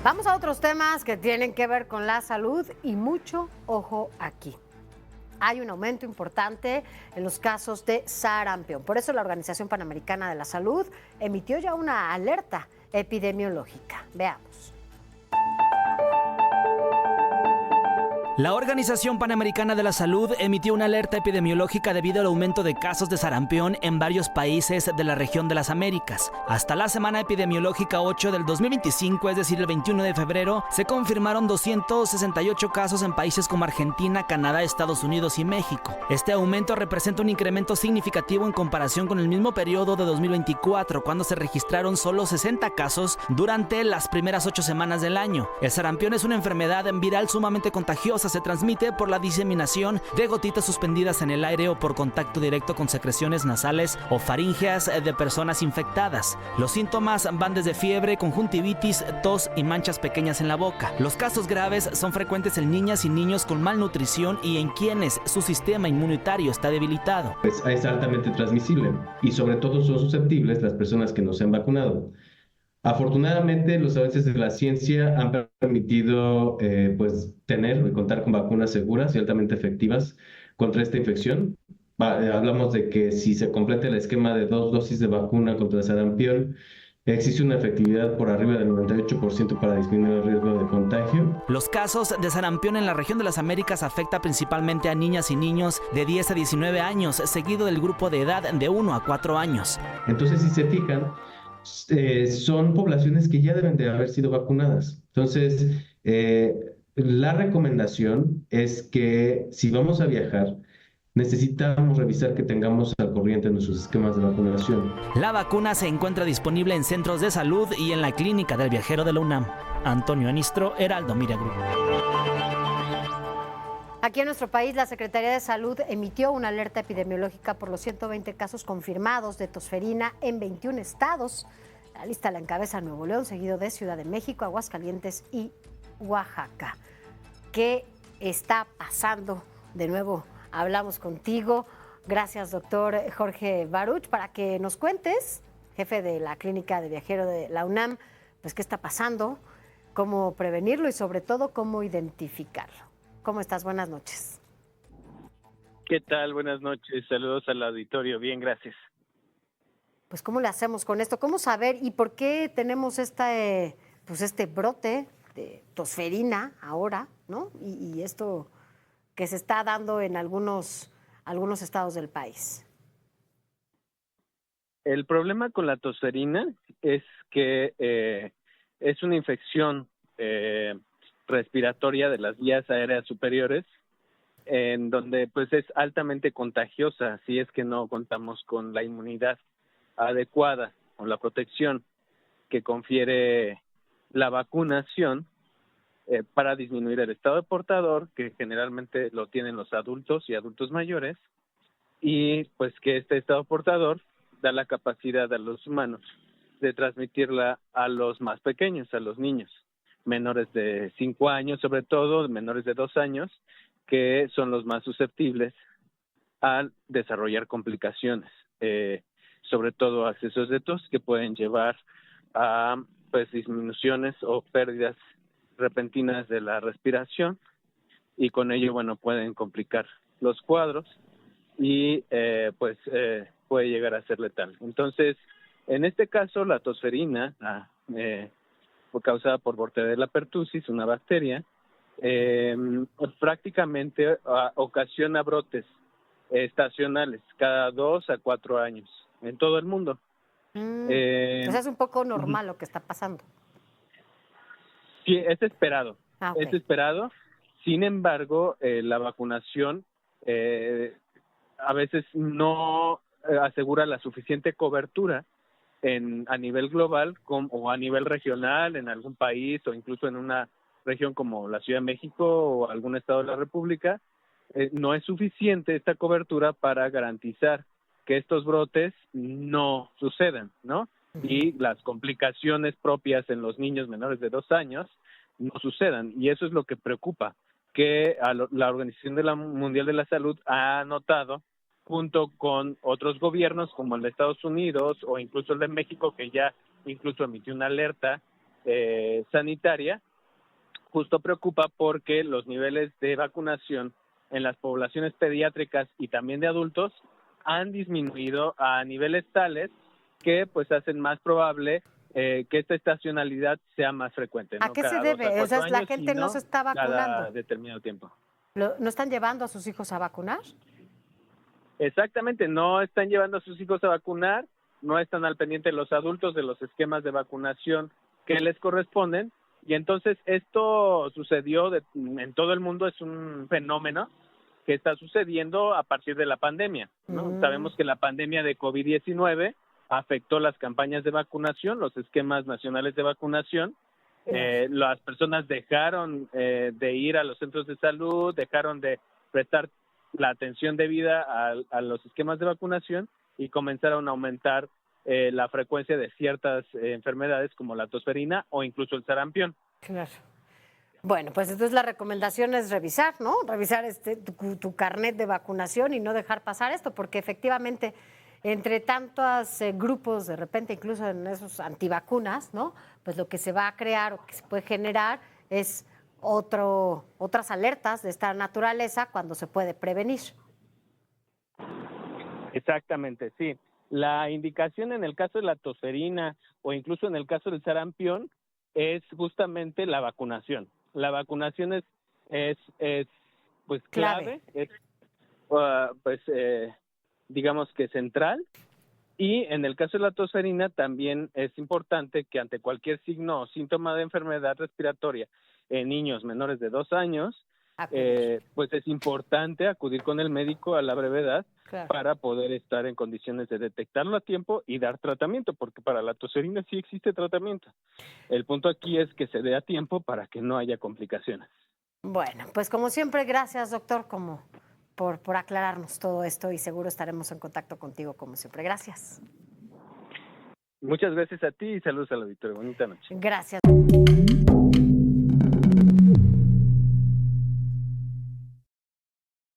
Vamos a otros temas que tienen que ver con la salud y mucho ojo aquí. Hay un aumento importante en los casos de sarampión. Por eso la Organización Panamericana de la Salud emitió ya una alerta epidemiológica. Veamos. La Organización Panamericana de la Salud emitió una alerta epidemiológica debido al aumento de casos de sarampión en varios países de la región de las Américas. Hasta la semana epidemiológica 8 del 2025, es decir, el 21 de febrero, se confirmaron 268 casos en países como Argentina, Canadá, Estados Unidos y México. Este aumento representa un incremento significativo en comparación con el mismo periodo de 2024, cuando se registraron solo 60 casos durante las primeras 8 semanas del año. El sarampión es una enfermedad viral sumamente contagiosa. Se transmite por la diseminación de gotitas suspendidas en el aire o por contacto directo con secreciones nasales o faríngeas de personas infectadas. Los síntomas van desde fiebre, conjuntivitis, tos y manchas pequeñas en la boca. Los casos graves son frecuentes en niñas y niños con malnutrición y en quienes su sistema inmunitario está debilitado. Es altamente transmisible y sobre todo son susceptibles las personas que no se han vacunado. Afortunadamente, los avances de la ciencia han permitido tener y contar con vacunas seguras y altamente efectivas contra esta infección. Hablamos de que si se completa el esquema de 2 dosis de vacuna contra el sarampión, existe una efectividad por arriba del 98% para disminuir el riesgo de contagio. Los casos de sarampión en la región de las Américas afecta principalmente a niñas y niños de 10 a 19 años, seguido del grupo de edad de 1 a 4 años. Entonces, si se fijan, son poblaciones que ya deben de haber sido vacunadas. Entonces, la recomendación es que si vamos a viajar, necesitamos revisar que tengamos al corriente nuestros esquemas de vacunación. La vacuna se encuentra disponible en centros de salud y en la clínica del viajero de la UNAM. Antonio Anistro, Heraldo Media Group. Aquí en nuestro país, la Secretaría de Salud emitió una alerta epidemiológica por los 120 casos confirmados de tosferina en 21 estados. La lista la encabeza Nuevo León, seguido de Ciudad de México, Aguascalientes y Oaxaca. ¿Qué está pasando? De nuevo, hablamos contigo. Gracias, doctor Jorge Baruch, para que nos cuentes, jefe de la Clínica de Viajero de la UNAM, pues qué está pasando, cómo prevenirlo y sobre todo cómo identificarlo. ¿Cómo estás? Buenas noches. ¿Qué tal? Buenas noches. Saludos al auditorio. Bien, gracias. Pues, ¿cómo le hacemos con esto? ¿Cómo saber y por qué tenemos este brote de tosferina ahora, ¿no? Y esto que se está dando en algunos estados del país. El problema con la tosferina es que es una infección respiratoria de las vías aéreas superiores, en donde pues es altamente contagiosa si es que no contamos con la inmunidad adecuada o la protección que confiere la vacunación para disminuir el estado de portador, que generalmente lo tienen los adultos y adultos mayores, y pues que este estado portador da la capacidad a los humanos de transmitirla a los más pequeños, a los niños menores de 5 años, sobre todo menores de 2 años, que son los más susceptibles a desarrollar complicaciones, sobre todo accesos de tos que pueden llevar a pues disminuciones o pérdidas repentinas de la respiración, y con ello pueden complicar los cuadros y puede llegar a ser letal. Entonces, en este caso, la tosferina fue causada por Bordetella pertussis, una bacteria, prácticamente ocasiona brotes estacionales cada 2 a 4 años en todo el mundo. Entonces es un poco normal lo que está pasando. Sí, es esperado. Okay. Es esperado. Sin embargo, la vacunación a veces no asegura la suficiente cobertura a nivel global o a nivel regional en algún país o incluso en una región como la Ciudad de México o algún estado de la República. No es suficiente esta cobertura para garantizar que estos brotes no sucedan, ¿no? Y las complicaciones propias en los niños menores de 2 años no sucedan. Y eso es lo que preocupa, que la Organización Mundial de la Salud ha notado, junto con otros gobiernos como el de Estados Unidos o incluso el de México, que ya incluso emitió una alerta sanitaria, justo preocupa porque los niveles de vacunación en las poblaciones pediátricas y también de adultos han disminuido a niveles tales que pues hacen más probable que esta estacionalidad sea más frecuente. ¿A qué se debe? O sea, la gente no se está vacunando. Cada determinado tiempo. ¿No están llevando a sus hijos a vacunar? Exactamente, no están llevando a sus hijos a vacunar, no están al pendiente los adultos de los esquemas de vacunación que les corresponden, y entonces esto sucedió en todo el mundo, es un fenómeno que está sucediendo a partir de la pandemia, ¿no? Sabemos que la pandemia de COVID-19 afectó las campañas de vacunación, los esquemas nacionales de vacunación. Las personas dejaron de ir a los centros de salud, dejaron de prestar la atención debida a los esquemas de vacunación y comenzaron a aumentar la frecuencia de ciertas enfermedades como la tosferina o incluso el sarampión. Claro. Bueno, pues entonces la recomendación es revisar, ¿no? Revisar tu carnet de vacunación y no dejar pasar esto, porque efectivamente entre tantos grupos, de repente incluso en esos antivacunas, ¿no? Pues lo que se va a crear o que se puede generar es otras alertas de esta naturaleza cuando se puede prevenir. Exactamente, sí. La indicación en el caso de la tosferina o incluso en el caso del sarampión es justamente la vacunación. La vacunación es pues clave, es digamos que central. Y en el caso de la tosferina también es importante que ante cualquier signo o síntoma de enfermedad respiratoria en niños menores de 2 años, pues es importante acudir con el médico a la brevedad, claro, para poder estar en condiciones de detectarlo a tiempo y dar tratamiento, porque para la tosferina sí existe tratamiento. El punto aquí es que se dé a tiempo para que no haya complicaciones. Bueno, pues como siempre, gracias, doctor, por aclararnos todo esto y seguro estaremos en contacto contigo como siempre. Gracias. Muchas gracias a ti y saludos al auditorio. Bonita noche. Gracias.